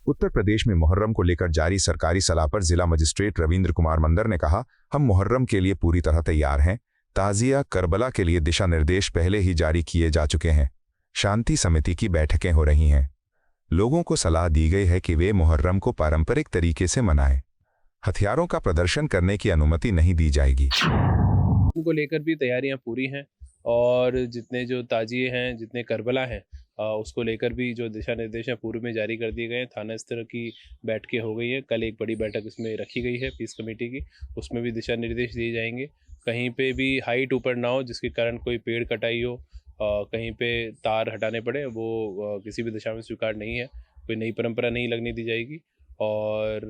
उत्तर प्रदेश में मुहर्रम को लेकर जारी सरकारी सलाह पर जिला मजिस्ट्रेट रविंद्र कुमार मंदर ने कहा, हम मुहर्रम के लिए पूरी तरह तैयार हैं। ताजिया करबला के लिए दिशा निर्देश पहले ही जारी किए जा चुके हैं। शांति समिति की बैठकें हो रही हैं। लोगों को सलाह दी गई है कि वे मुहर्रम को पारंपरिक तरीके से मनाएं। हथियारों का प्रदर्शन करने की अनुमति नहीं दी जाएगी। उनको लेकर भी तैयारियां पूरी हैं और जितने जो ताजिए हैं, जितने करबला हैं, उसको लेकर भी जो दिशा निर्देश हैं पूर्व में जारी कर दिए गए हैं। थाना स्तर की बैठकें हो गई है। कल एक बड़ी बैठक इसमें रखी गई है पीस कमेटी की, उसमें भी दिशा निर्देश दिए जाएंगे। कहीं पे भी हाइट ऊपर ना हो जिसके कारण कोई पेड़ कटाई हो, कहीं पे तार हटाने पड़े, वो किसी भी दिशा में स्वीकार नहीं है। कोई नई परंपरा नहीं लगने दी जाएगी और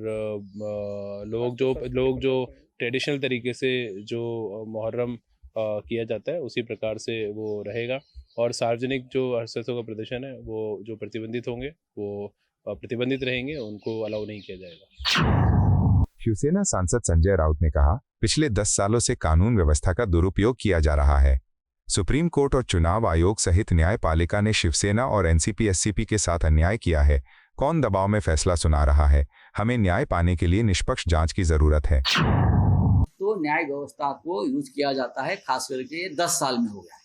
लोग जो ट्रेडिशनल तरीके से जो मुहर्रम किया जाता है उसी प्रकार से वो रहेगा। और सार्वजनिक जो हस्तक्षेपों का प्रदर्शन है वो जो प्रतिबंधित होंगे वो प्रतिबंधित रहेंगे, उनको अलाउ नहीं किया जाएगा। शिवसेना सांसद संजय राउत ने कहा, पिछले 10 सालों से कानून व्यवस्था का दुरुपयोग किया जा रहा है। सुप्रीम कोर्ट और चुनाव आयोग सहित न्यायपालिका ने शिवसेना और एनसीपी एससीपी के साथ अन्याय किया है। कौन दबाव में फैसला सुना रहा है? हमें न्याय पाने के लिए निष्पक्ष जांच की जरूरत है। तो न्याय व्यवस्था को यूज किया जाता है, खास करके 10 साल में हो गया है।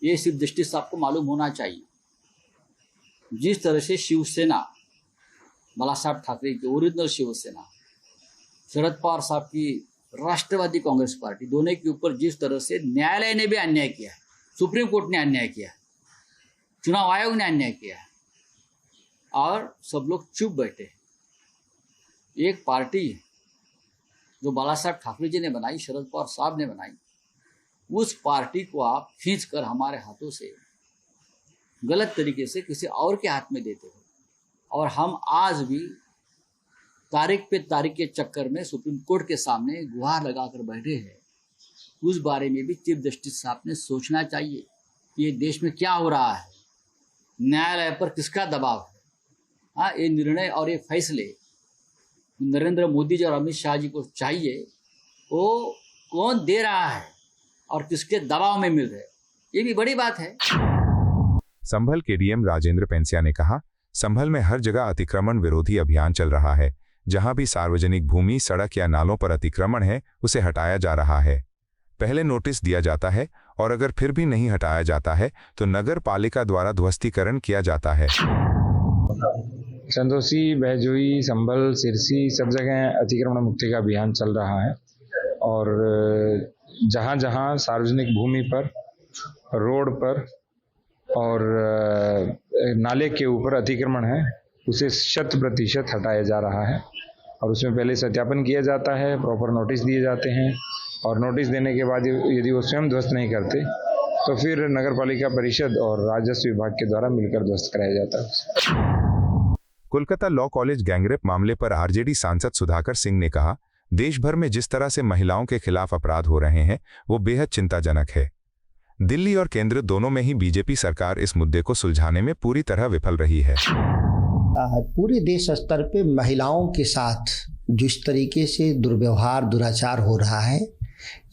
ये सिर्फ जस्टिस आपको मालूम होना चाहिए। जिस तरह से शिवसेना, बाला साहब ठाकरे की ओरिजिनल शिवसेना, शरद पवार साहब की राष्ट्रवादी कांग्रेस पार्टी, दोनों के ऊपर जिस तरह से न्यायालय ने भी अन्याय किया है, सुप्रीम कोर्ट ने अन्याय किया है, चुनाव आयोग ने अन्याय किया है और सब लोग चुप बैठे। एक पार्टी जो बाला साहब ठाकरे जी ने बनाई, शरद पवार साहब ने बनाई, उस पार्टी को आप खींच कर हमारे हाथों से गलत तरीके से किसी और के हाथ में देते हो। और हम आज भी तारीख पे तारीख के चक्कर में सुप्रीम कोर्ट के सामने गुहार लगाकर बैठे हैं। उस बारे में भी चीफ जस्टिस साहब ने सोचना चाहिए कि ये देश में क्या हो रहा है, न्यायालय पर किसका दबाव है। हाँ, ये निर्णय और ये फैसले नरेंद्र मोदी जी और अमित शाह जी को चाहिए, वो कौन दे रहा है और किसके दबाव में मिल रहे, ये भी बड़ी बात है। संभल के डीएम राजेंद्र पेंसिया ने कहा, संभल में हर जगह अतिक्रमण विरोधी अभियान चल रहा है। जहां भी सार्वजनिक भूमि, सड़क या नालों पर अतिक्रमण है, उसे हटाया जा रहा है। पहले नोटिस दिया जाता है और अगर फिर भी नहीं हटाया जाता है तो नगर पालिका द्वारा ध्वस्तीकरण किया जाता है। चंदोसी, बहजोई, संभल, सिरसी सब जगह अतिक्रमण मुक्ति का अभियान चल रहा है और जहां जहां सार्वजनिक भूमि पर, रोड पर और नाले के ऊपर अतिक्रमण है, उसे 100% हटाया जा रहा है और उसमें पहले सत्यापन किया जाता है, प्रॉपर नोटिस दिए जाते हैं और नोटिस देने के बाद यदि वो स्वयं ध्वस्त नहीं करते तो फिर नगर पालिका परिषद और राजस्व विभाग के द्वारा मिलकर ध्वस्त कराया जाता है। कोलकाता लॉ कॉलेज गैंगरेप मामले पर आरजेडी सांसद सुधाकर सिंह ने कहा, देश भर में जिस तरह से महिलाओं के खिलाफ अपराध हो रहे हैं वो बेहद चिंताजनक है। दिल्ली और केंद्र दोनों में ही बीजेपी सरकार इस मुद्दे को सुलझाने में पूरी तरह विफल रही है। पूरे देश स्तर पे महिलाओं के साथ जिस तरीके से दुर्व्यवहार, दुराचार हो रहा है,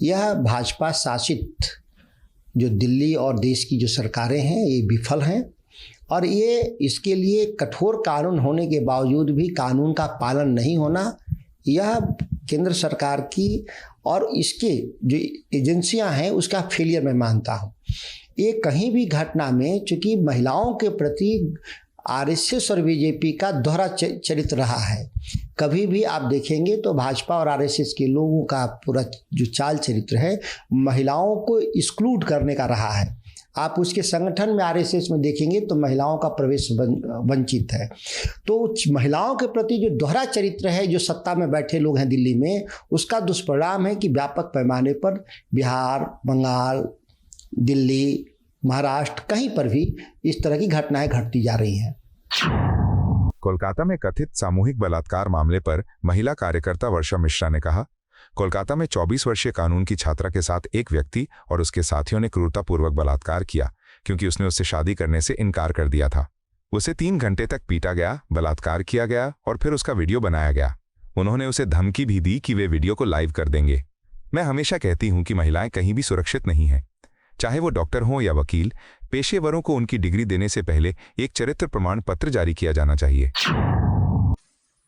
यह भाजपा शासित जो दिल्ली और देश की जो सरकारें हैं ये विफल हैं और ये इसके लिए कठोर कानून होने के बावजूद भी कानून का पालन नहीं होना, यह केंद्र सरकार की और इसके जो एजेंसियां हैं उसका फेलियर मैं मानता हूँ। ये कहीं भी घटना में चूंकि महिलाओं के प्रति आरएसएस और बीजेपी का दोहरा चरित्र रहा है। कभी भी आप देखेंगे तो भाजपा और आरएसएस के लोगों का पूरा जो चाल चरित्र है महिलाओं को एक्सक्लूड करने का रहा है। आप उसके संगठन में आरएसएस में देखेंगे तो महिलाओं का प्रवेश वंचित है। तो महिलाओं के प्रति जो दोहरा चरित्र है, जो सत्ता में बैठे लोग हैं दिल्ली में, उसका दुष्परिणाम है कि व्यापक पैमाने पर बिहार, बंगाल, दिल्ली, महाराष्ट्र कहीं पर भी इस तरह की घटनाएं घटती जा रही हैं। कोलकाता में कथित सामूहिक बलात्कार मामले पर महिला कार्यकर्ता वर्षा मिश्रा ने कहा, कोलकाता में 24 वर्षीय कानून की छात्रा के साथ एक व्यक्ति और उसके साथियों ने क्रूरतापूर्वक बलात्कार किया क्योंकि उसने उससे शादी करने से इनकार कर दिया था। उसे 3 घंटे तक पीटा गया, बलात्कार किया गया और फिर उसका वीडियो बनाया गया। उन्होंने उसे धमकी भी दी कि वे वीडियो को लाइव कर देंगे। मैं हमेशा कहती हूं कि महिलाएं कहीं भी सुरक्षित नहीं हैं, चाहे वो डॉक्टर हों या वकील, पेशेवरों को उनकी डिग्री देने से पहले एक चरित्र प्रमाण पत्र जारी किया जाना चाहिए।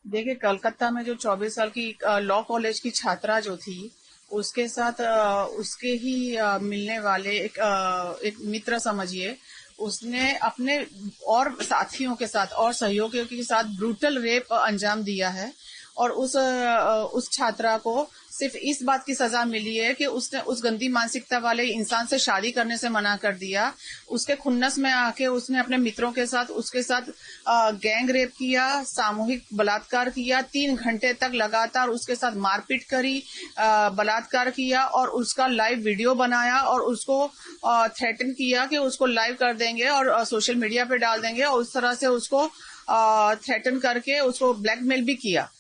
देखिए, कलकत्ता में जो 24 साल की लॉ कॉलेज की छात्रा जो थी, उसके साथ उसके ही मिलने वाले एक मित्र समझिए, उसने अपने और साथियों के साथ और सहयोगियों के साथ ब्रूटल रेप अंजाम दिया है। और उस छात्रा को सिर्फ इस बात की सजा मिली है कि उसने उस गंदी मानसिकता वाले इंसान से शादी करने से मना कर दिया। उसके खुन्नस में आके उसने अपने मित्रों के साथ उसके साथ गैंग रेप किया, सामूहिक बलात्कार किया, 3 घंटे तक लगातार उसके साथ मारपीट करी, बलात्कार किया और उसका लाइव वीडियो बनाया और उसको थ्रेटन किया कि उसको लाइव कर देंगे और सोशल मीडिया पे डाल देंगे और उस तरह से उसको थ्रेटन करके उसको ब्लैकमेल भी किया।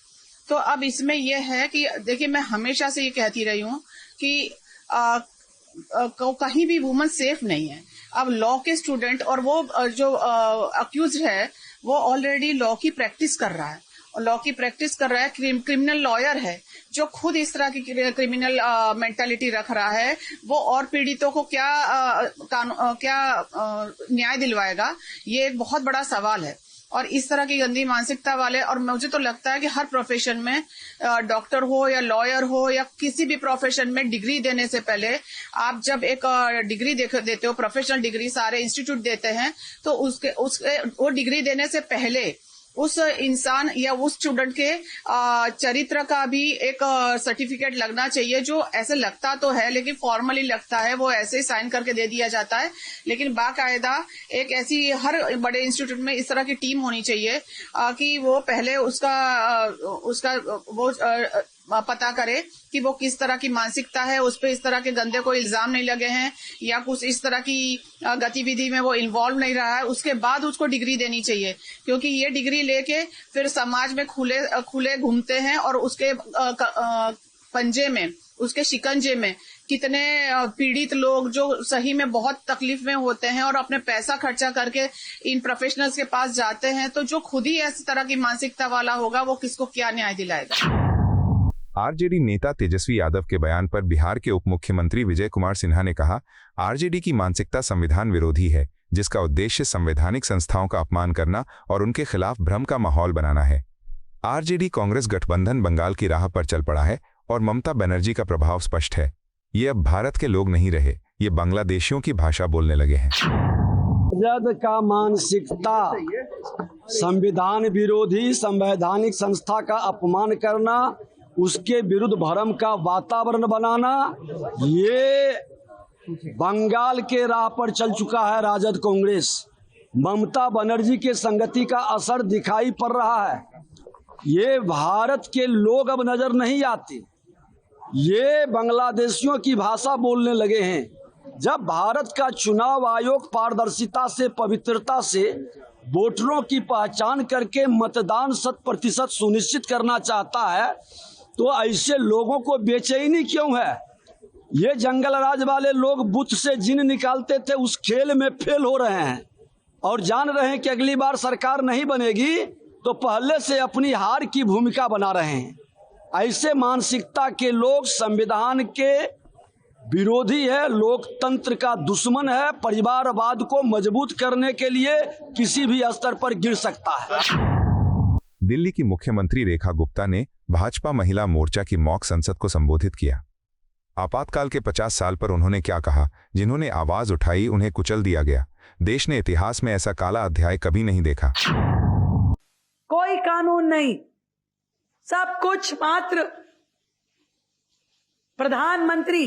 तो अब इसमें यह है कि देखिए, मैं हमेशा से ये कहती रही हूँ कि कहीं भी वुमन सेफ नहीं है। अब लॉ के स्टूडेंट और वो जो अक्यूज है वो ऑलरेडी लॉ की प्रैक्टिस कर रहा है और लॉ की प्रैक्टिस कर रहा है, क्रिमिनल लॉयर है जो खुद इस तरह की क्रिमिनल मेंटालिटी रख रहा है, वो और पीड़ितों को क्या न्याय दिलवाएगा? ये एक बहुत बड़ा सवाल है। और इस तरह की गंदी मानसिकता वाले, और मुझे तो लगता है कि हर प्रोफेशन में, डॉक्टर हो या लॉयर हो या किसी भी प्रोफेशन में, डिग्री देने से पहले आप जब एक डिग्री देते हो, प्रोफेशनल डिग्री सारे इंस्टीट्यूट देते हैं, तो वो डिग्री देने से पहले उस इंसान या उस स्टूडेंट के चरित्र का भी एक सर्टिफिकेट लगना चाहिए, जो ऐसे लगता तो है लेकिन फॉर्मली लगता है, वो ऐसे ही साइन करके दे दिया जाता है। लेकिन बाकायदा एक ऐसी हर बड़े इंस्टीट्यूट में इस तरह की टीम होनी चाहिए कि वो पहले उसका वो पता करे कि वो किस तरह की मानसिकता है, उस पे इस तरह के गंदे कोई इल्जाम नहीं लगे हैं या कुछ इस तरह की गतिविधि में वो इन्वॉल्व नहीं रहा है, उसके बाद उसको डिग्री देनी चाहिए। क्योंकि ये डिग्री लेके फिर समाज में खुले घूमते हैं और उसके पंजे में, उसके शिकंजे में कितने पीड़ित लोग जो सही में बहुत तकलीफ में होते हैं और अपने पैसा खर्चा करके इन प्रोफेशनल्स के पास जाते हैं, तो जो खुद ही इस तरह की मानसिकता वाला होगा वो किसको क्या न्याय दिलाएगा। आरजेडी नेता तेजस्वी यादव के बयान पर बिहार के उप मुख्यमंत्री विजय कुमार सिन्हा ने कहा, आरजेडी की मानसिकता संविधान विरोधी है, जिसका उद्देश्य संवैधानिक संस्थाओं का अपमान करना और उनके खिलाफ भ्रम का माहौल बनाना है। आरजेडी कांग्रेस गठबंधन बंगाल की राह पर चल पड़ा है और ममता बनर्जी का प्रभाव स्पष्ट है। ये अब भारत के लोग नहीं रहे, ये बांग्लादेशियों की भाषा बोलने लगे हैं। राजद का मानसिकता संविधान विरोधी, संवैधानिक संस्था का अपमान करना, उसके विरुद्ध भ्रम का वातावरण बनाना, ये बंगाल के राह पर चल चुका है राजद कांग्रेस। ममता बनर्जी के संगति का असर दिखाई पड़ रहा है। ये भारत के लोग अब नजर नहीं आते, ये बांग्लादेशियों की भाषा बोलने लगे हैं। जब भारत का चुनाव आयोग पारदर्शिता से, पवित्रता से वोटरों की पहचान करके मतदान 100% सुनिश्चित करना चाहता है, तो ऐसे लोगों को बेचैनी क्यों है? ये जंगल राज वाले लोग बुत से जिन निकालते थे, उस खेल में फेल हो रहे हैं और जान रहे हैं कि अगली बार सरकार नहीं बनेगी, तो पहले से अपनी हार की भूमिका बना रहे हैं। ऐसे मानसिकता के लोग संविधान के विरोधी है, लोकतंत्र का दुश्मन है, परिवारवाद को मजबूत करने के लिए किसी भी स्तर पर गिर सकता है। दिल्ली की मुख्यमंत्री रेखा गुप्ता ने भाजपा महिला मोर्चा की मॉक संसद को संबोधित किया। आपातकाल के 50 साल पर उन्होंने क्या कहा? जिन्होंने आवाज उठाई उन्हें कुचल दिया गया। देश ने इतिहास में ऐसा काला अध्याय कभी नहीं देखा। कोई कानून नहीं, सब कुछ मात्र प्रधानमंत्री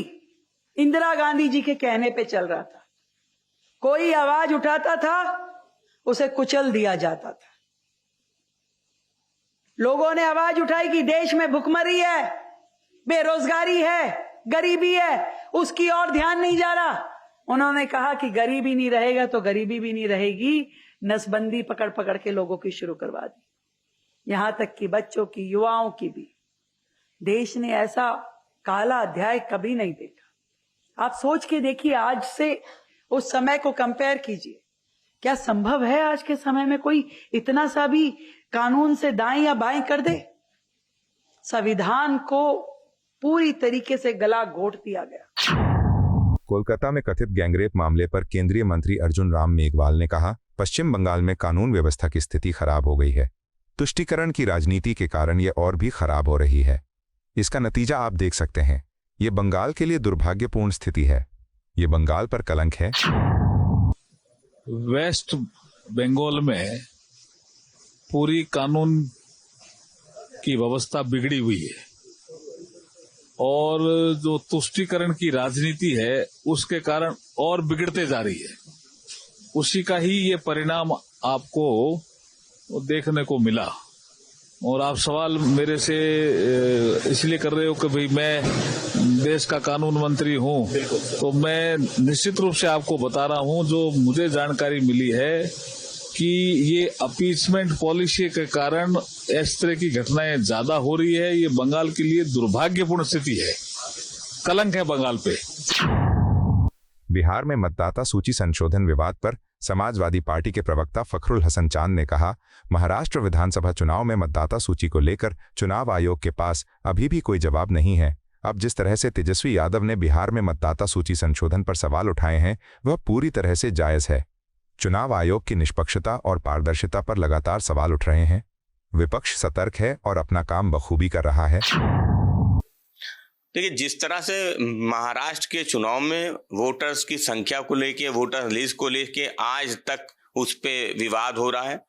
इंदिरा गांधी जी के कहने पे चल रहा था। कोई आवाज उठाता था, उसे कुचल दिया जाता था। लोगों ने आवाज उठाई कि देश में भुखमरी है, बेरोजगारी है, गरीबी है, उसकी ओर ध्यान नहीं जा रहा। उन्होंने कहा कि गरीबी नहीं रहेगा तो गरीबी भी नहीं रहेगी। नसबंदी पकड़ पकड़ के लोगों की शुरू करवा दी, यहां तक कि बच्चों की, युवाओं की भी। देश ने ऐसा काला अध्याय कभी नहीं देखा। आप सोच के देखिए, आज से उस समय को कंपेयर कीजिए। क्या संभव है आज के समय में कोई इतना सा भी कानून से दाएं या बाएं कर दे? संविधान को पूरी तरीके से गला घोट दिया गया। कोलकाता में कथित गैंगरेप मामले पर केंद्रीय मंत्री अर्जुन राम मेघवाल ने कहा, पश्चिम बंगाल में कानून व्यवस्था की स्थिति खराब हो गई है। तुष्टीकरण की राजनीति के कारण यह और भी खराब हो रही है। इसका नतीजा आप देख सकते हैं। ये बंगाल के लिए दुर्भाग्यपूर्ण स्थिति है। ये बंगाल पर कलंक है। वेस्ट बंगाल में पूरी कानून की व्यवस्था बिगड़ी हुई है और जो तुष्टीकरण की राजनीति है उसके कारण और बिगड़ते जा रही है। उसी का ही ये परिणाम आपको देखने को मिला। और आप सवाल मेरे से इसलिए कर रहे हो कि भाई मैं देश का कानून मंत्री हूं, तो मैं निश्चित रूप से आपको बता रहा हूं जो मुझे जानकारी मिली है कि ये अपीचमेंट पॉलिसी के कारण इस तरह की घटनाएं ज्यादा हो रही है। ये बंगाल के लिए दुर्भाग्यपूर्ण स्थिति है, कलंक है बंगाल पे। बिहार में मतदाता सूची संशोधन विवाद पर समाजवादी पार्टी के प्रवक्ता फखरुल हसन चांद ने कहा, महाराष्ट्र विधानसभा चुनाव में मतदाता सूची को लेकर चुनाव आयोग के पास अभी भी कोई जवाब नहीं है। अब जिस तरह से तेजस्वी यादव ने बिहार में मतदाता सूची संशोधन पर सवाल उठाए हैं वह पूरी तरह से जायज है। चुनाव आयोग की निष्पक्षता और पारदर्शिता पर लगातार सवाल उठ रहे हैं। विपक्ष सतर्क है और अपना काम बखूबी कर रहा है। देखिए, जिस तरह से महाराष्ट्र के चुनाव में वोटर्स की संख्या को लेके, वोटर लिस्ट को लेके आज तक उस पे विवाद हो रहा है,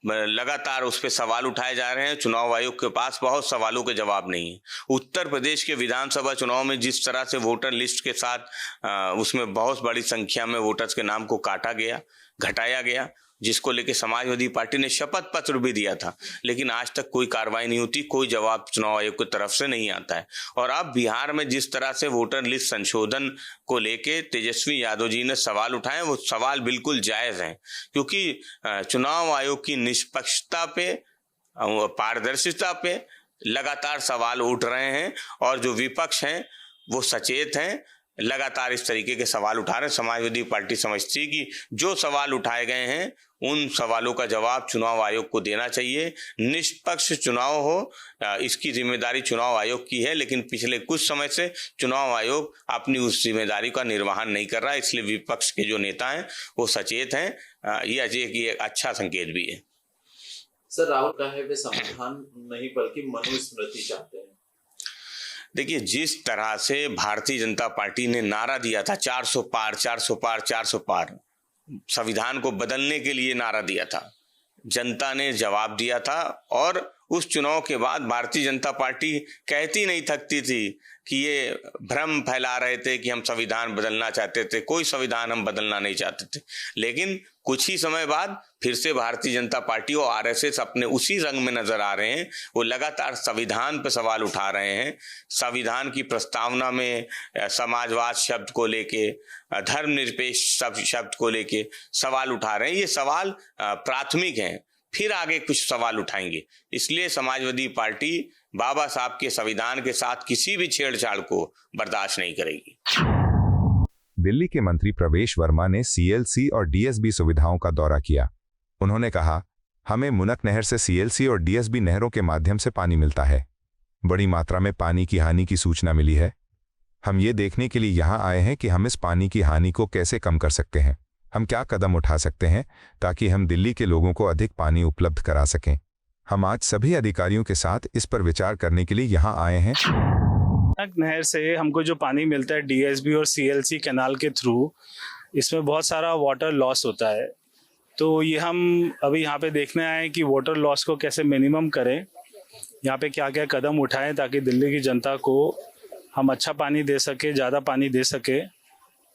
लगातार उस पे सवाल उठाए जा रहे हैं। चुनाव आयोग के पास बहुत सवालों के जवाब नहीं है। उत्तर प्रदेश के विधानसभा चुनाव में जिस तरह से वोटर लिस्ट के साथ उसमें बहुत बड़ी संख्या में वोटर्स के नाम को काटा गया, घटाया गया, जिसको लेके समाजवादी पार्टी ने शपथ पत्र भी दिया था, लेकिन आज तक कोई कार्रवाई नहीं होती, कोई जवाब चुनाव आयोग की तरफ से नहीं आता है। और अब बिहार में जिस तरह से वोटर लिस्ट संशोधन को लेके तेजस्वी यादव जी ने सवाल उठाए, वो सवाल बिल्कुल जायज हैं, क्योंकि चुनाव आयोग की निष्पक्षता पे, पारदर्शिता पे लगातार सवाल उठ रहे हैं और जो विपक्ष हैं वो सचेत हैं, लगातार इस तरीके के सवाल उठा रहे हैं। समाजवादी पार्टी समझती है कि जो सवाल उठाए गए हैं उन सवालों का जवाब चुनाव आयोग को देना चाहिए। निष्पक्ष चुनाव हो, इसकी जिम्मेदारी चुनाव आयोग की है, लेकिन पिछले कुछ समय से चुनाव आयोग अपनी उस जिम्मेदारी का निर्वहन नहीं कर रहा है। इसलिए विपक्ष के जो नेता हैं वो सचेत हैं। ये एक अच्छा संकेत भी है। सर, राहुल का है वे समाधान नहीं बल्कि मनुस्मृति चाहते हैं। देखिए, जिस तरह से भारतीय जनता पार्टी ने नारा दिया था 400 पार 400 पार 400 पार, संविधान को बदलने के लिए नारा दिया था, जनता ने जवाब दिया था। और उस चुनाव के बाद भारतीय जनता पार्टी कहती नहीं थकती थी कि ये भ्रम फैला रहे थे कि हम संविधान बदलना चाहते थे। कोई संविधान हम बदलना नहीं चाहते थे, लेकिन कुछ ही समय बाद फिर से भारतीय जनता पार्टी और आरएसएस अपने उसी रंग में नजर आ रहे हैं। वो लगातार संविधान पर सवाल उठा रहे हैं। संविधान की प्रस्तावना में समाजवाद शब्द को लेके, धर्मनिरपेक्ष शब्द को लेके सवाल उठा रहे हैं। ये सवाल प्राथमिक हैं, फिर आगे कुछ सवाल उठाएंगे। इसलिए समाजवादी पार्टी बाबा साहब के संविधान के साथ किसी भी छेड़छाड़ को बर्दाश्त नहीं करेगी। दिल्ली के मंत्री प्रवेश वर्मा ने सीएलसी और डीएसबी सुविधाओं का दौरा किया। उन्होंने कहा, हमें मुनक नहर से सीएलसी और डीएसबी नहरों के माध्यम से पानी मिलता है। बड़ी मात्रा में पानी की हानि की सूचना मिली है। हम ये देखने के लिए यहाँ आए हैं कि हम इस पानी की हानि को कैसे कम कर सकते हैं, हम क्या कदम उठा सकते हैं ताकि हम दिल्ली के लोगों को अधिक पानी उपलब्ध करा सकें। हम आज सभी अधिकारियों के साथ इस पर विचार करने के लिए यहाँ आए हैं। नहर से हमको जो पानी मिलता है डीएसबी और सीएलसी कैनाल के थ्रू, इसमें बहुत सारा वाटर लॉस होता है। तो ये हम अभी यहाँ पे देखने आए हैं कि वाटर लॉस को कैसे मिनिमम करें, यहाँ पे क्या क्या कदम उठाएं ताकि दिल्ली की जनता को हम अच्छा पानी दे सके, ज़्यादा पानी दे सके।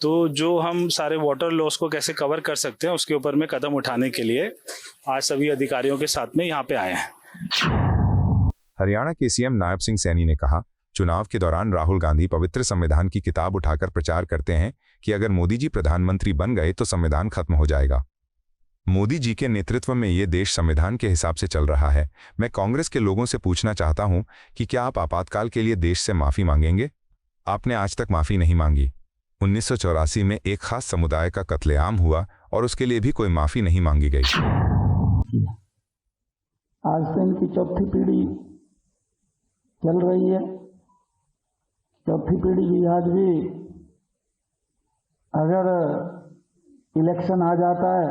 तो जो हम सारे वाटर लॉस को कैसे कवर कर सकते हैं उसके ऊपर में कदम उठाने के लिए आज सभी अधिकारियों के साथ में यहाँ पे आए हैं। हरियाणा के सीएम नायब सिंह सैनी ने कहा, चुनाव के दौरान राहुल गांधी पवित्र संविधान की किताब उठाकर प्रचार करते हैं कि अगर मोदी जी प्रधानमंत्री बन गए तो संविधान खत्म हो जाएगा। मोदी जी के नेतृत्व में ये देश संविधान के हिसाब से चल रहा है। मैं कांग्रेस के लोगों से पूछना चाहता हूं कि क्या आप आपातकाल के लिए देश से माफी मांगेंगे? आपने आज तक माफी नहीं मांगी। 1984 में एक खास समुदाय का कत्लेआम हुआ और उसके लिए भी कोई माफी नहीं मांगी गई। आज से इनकी चौथी पीढ़ी चल रही है। चौथी पीढ़ी की आज भी अगर इलेक्शन आ जाता है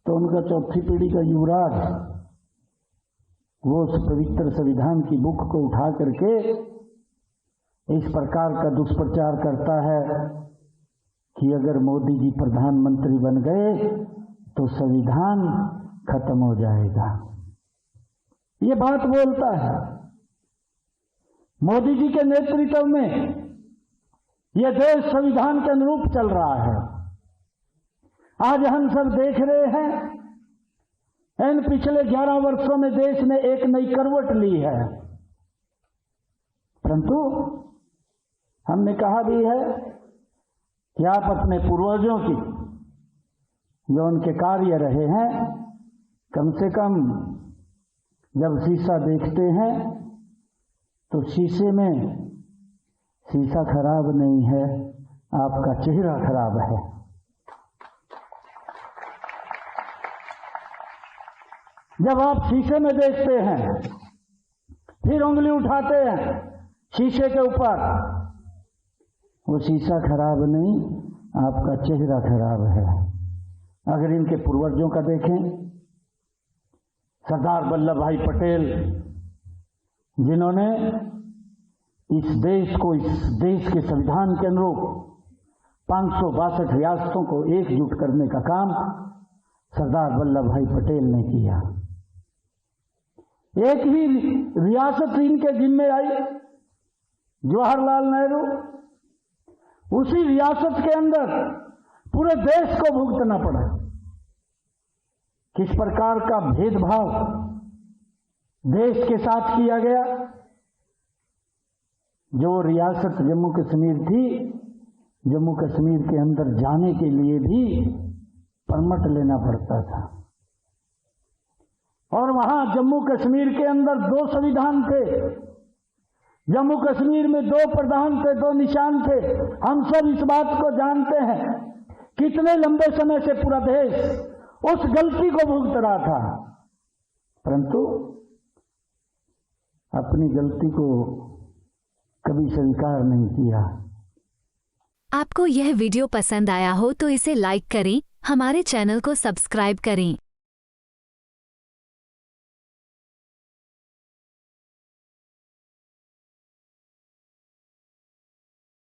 तो उनका चौथी पीढ़ी का युवराज वो उस पवित्र संविधान की बुक को उठा करके इस प्रकार का दुष्प्रचार करता है कि अगर मोदी जी प्रधानमंत्री बन गए तो संविधान खत्म हो जाएगा। ये बात बोलता है। मोदी जी के नेतृत्व में यह देश संविधान के अनुरूप चल रहा है। आज हम सब देख रहे हैं इन पिछले 11 वर्षों में देश ने एक नई करवट ली है, परंतु हमने कहा भी है कि आप अपने पूर्वजों की जो उनके कार्य रहे हैं, कम से कम जब शीशा देखते हैं तो शीशे में शीशा खराब नहीं है, आपका चेहरा खराब है। जब आप शीशे में देखते हैं फिर उंगली उठाते हैं शीशे के ऊपर, वो शीशा खराब नहीं, आपका चेहरा खराब है। अगर इनके पूर्वजों का देखें, सरदार वल्लभ भाई पटेल जिन्होंने इस देश को, इस देश के संविधान के अनुरूप 562 रियासतों को एकजुट करने का काम सरदार वल्लभ भाई पटेल ने किया। एक ही रियासत इनके जिम्मे आई, जवाहरलाल नेहरू, उसी रियासत के अंदर पूरे देश को भुगतना पड़ा। किस प्रकार का भेदभाव देश के साथ किया गया। जो रियासत जम्मू कश्मीर थी, जम्मू कश्मीर के अंदर जाने के लिए भी परमिट लेना पड़ता था, और वहां जम्मू कश्मीर के अंदर 2 संविधान थे। जम्मू कश्मीर में 2 प्रधान थे, 2 निशान थे। हम सब इस बात को जानते हैं। कितने लंबे समय से पूरा देश उस गलती को भुगत रहा था, परंतु अपनी गलती को कभी स्वीकार नहीं किया। आपको यह वीडियो पसंद आया हो तो इसे लाइक करें, हमारे चैनल को सब्सक्राइब करें।